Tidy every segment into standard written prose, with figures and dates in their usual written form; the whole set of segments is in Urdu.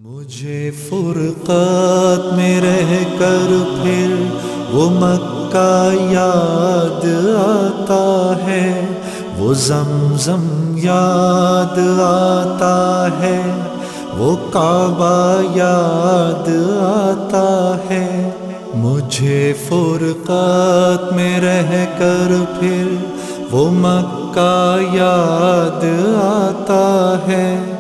مجھے فرقات میں رہ کر پھر وہ مکہ یاد آتا ہے، وہ زمزم یاد آتا ہے، وہ کعبہ یاد آتا ہے۔ مجھے فرقات میں رہ کر پھر وہ مکہ یاد آتا ہے،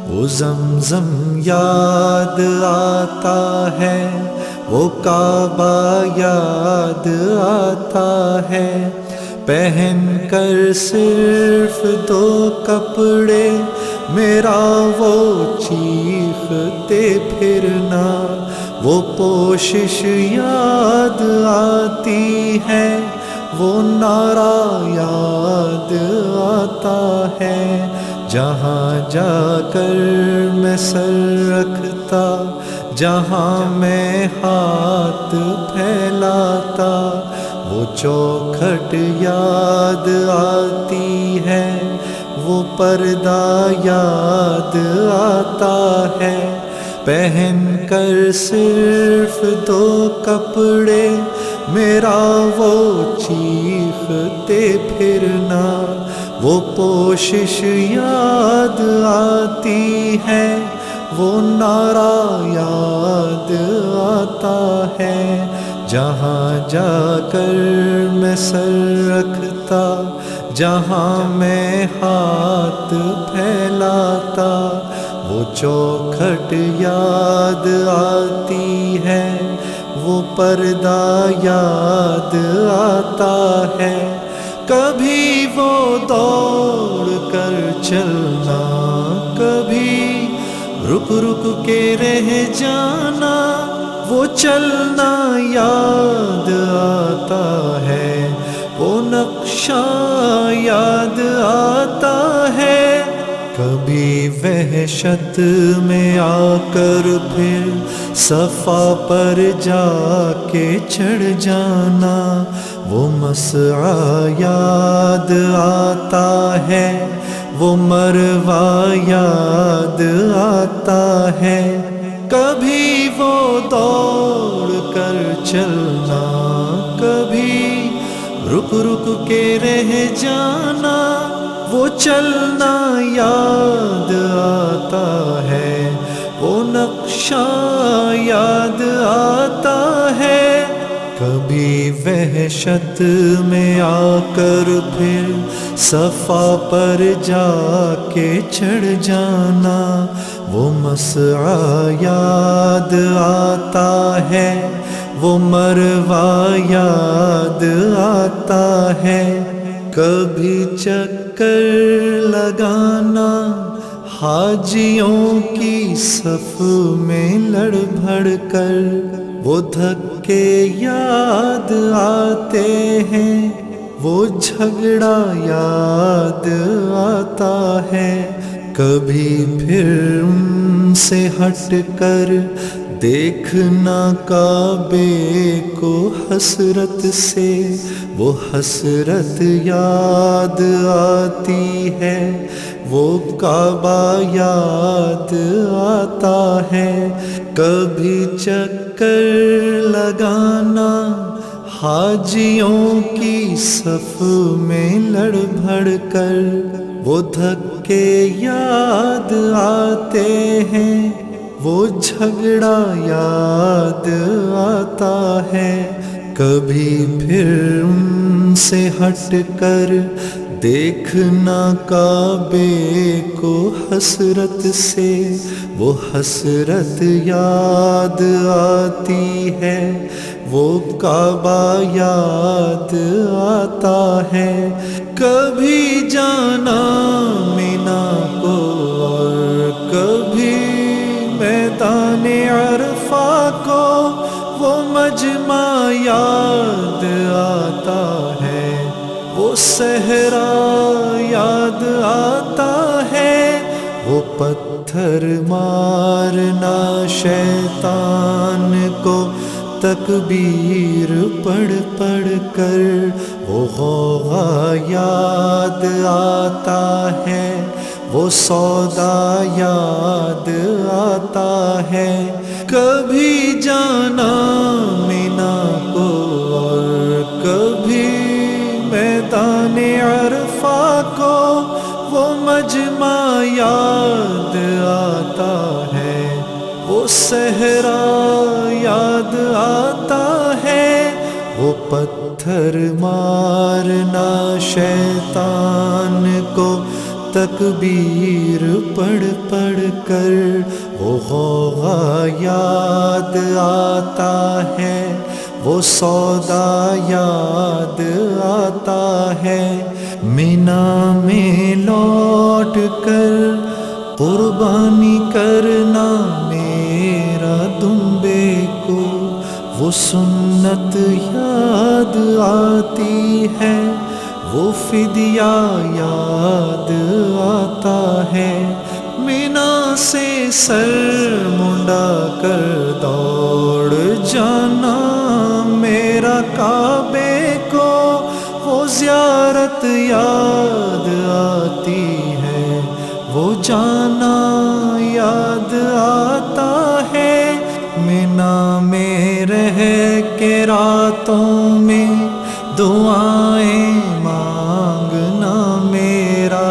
وہ زمزم یاد آتا ہے، وہ کعبہ یاد آتا ہے۔ پہن کر صرف دو کپڑے میرا وہ چیختے پھرنا، وہ پوشش یاد آتی ہے، وہ نعرہ یاد آتا ہے۔ جہاں جا کر میں سر رکھتا، جہاں میں ہاتھ پھیلاتا، وہ چوکھٹ یاد آتی ہے، وہ پردہ یاد آتا ہے۔ پہن کر صرف دو کپڑے میرا وہ چیختے پھرنا، وہ پوشش یاد آتی ہے، وہ نعرہ یاد آتا ہے۔ جہاں جا کر میں سر رکھتا، جہاں میں ہاتھ پھیلاتا، وہ چوکھٹ یاد آتی ہے، وہ پردہ یاد آتا ہے۔ کبھی وہ دوڑ کر چلنا، کبھی رک رک کے رہ جانا، وہ چلنا یاد آتا ہے، وہ نقشہ یاد آتا ہے۔ کبھی وحشت میں آ کر پھر صفا پر جا کے چڑھ جانا، وہ مسعی یاد آتا ہے، وہ مروہ یاد آتا ہے۔ کبھی وہ دوڑ کر چلنا، کبھی رک رک کے رہ جانا، وہ چلنا یاد آتا ہے، وہ نقشہ یاد آتا ہے۔ کبھی وحشت میں آ کر پھر صفا پر جا کے چڑھ جانا، وہ مسعی یاد آتا ہے، وہ مروہ یاد آتا ہے۔ کبھی چکر لگانا حاجیوں کی صف میں لڑ بھڑ کر، وہ دھکے یاد آتے ہیں، وہ جھگڑا یاد آتا ہے۔ کبھی پھر ان سے ہٹ کر دیکھنا کعبے کو حسرت سے، وہ حسرت یاد آتی ہے، وہ کعبہ یاد آتا ہے۔ کبھی چکر لگانا حاجیوں کی صف میں لڑ بھڑ کر، وہ دھکے یاد آتے ہیں، وہ جھگڑا یاد آتا ہے۔ کبھی پھر ان سے ہٹ کر دیکھنا کعبے کو حسرت سے، وہ حسرت یاد آتی ہے، وہ کعبہ یاد آتا ہے۔ کبھی جانا مینا کو اور کبھی میدان عرفہ کو، وہ مجمع یاد آتا ہے، وہ صحرا یاد آتا ہے، وہ پتھر مارنا شیطان کو تکبیر پڑھ پڑھ کر، وہ غوغا یاد آتا ہے، وہ سودا یاد آتا ہے، کبھی جانا مینا کو اور کبھی میدان عرفہ کو، وہ مجمع یاد آتا ہے، وہ صحرا یاد آتا ہے، وہ پتھر مارنا شیطان کو تکبیر پڑھ پڑھ کر، وہ غوغا یاد آتا ہے، وہ سودا یاد آتا ہے، مینا میں لوٹ کر قربانی کرنا میرا دمبے کو، وہ سنت یاد آتی ہے، وہ فدیہ یاد آتا ہے، مینا سے سر منڈا کر دوڑ جانا میرا کعبے کو، وہ زیارت یاد آتی ہے، وہ جانا یاد آتا ہے، مینا میں رہ کے راتوں میں دعائیں مانگنا میرا،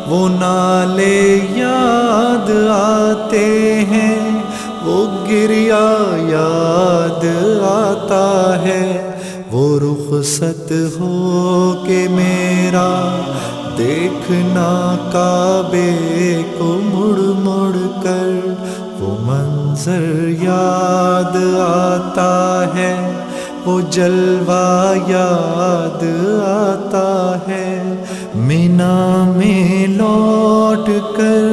وہ نالے یاد آتے ہیں، وہ گریا یاد آتا ہے، وہ رخصت ہو کے میرا دیکھنا کعبے کو مڑ مڑ کر، وہ منظر یاد آتا ہے، وہ جلوہ یاد آتا ہے، مینا میں لوٹ کر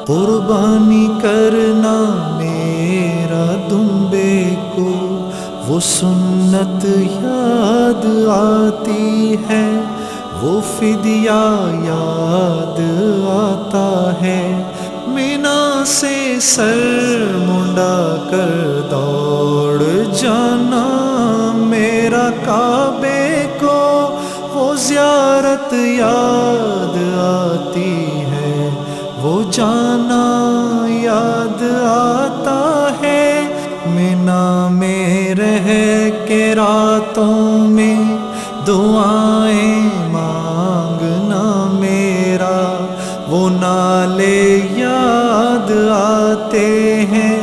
قربانی کرنا میرا دمبے کو، وہ سنت یاد آتی ہے، وہ فدیہ یاد آتا ہے، مینا سے سر منڈا کر دوڑ جانا میرا کعبے کو، وہ زیارت یاد آتی ہے، وہ جانا یاد آتا ہے، مینا میں رہ کے راتوں میں دعائیں مانگنا میرا، وہ نالے یاد آتے ہیں،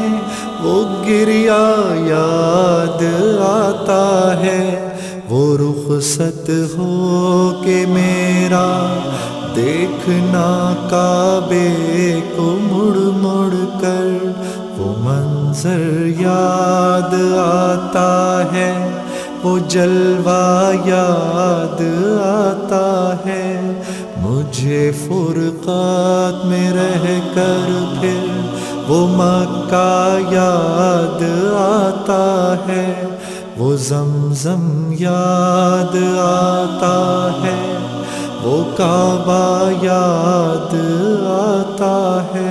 وہ گریا یاد آتا ہے، وہ رخصت ہو کے میرا دیکھنا کعبے کو مڑ مڑ کر، وہ منظر یاد آتا ہے، وہ جلوہ یاد آتا ہے، مجھے فرقات میں رہ کر پھر وہ مکہ یاد آتا ہے، وہ زمزم یاد آتا ہے، وہ کعبہ یاد آتا ہے،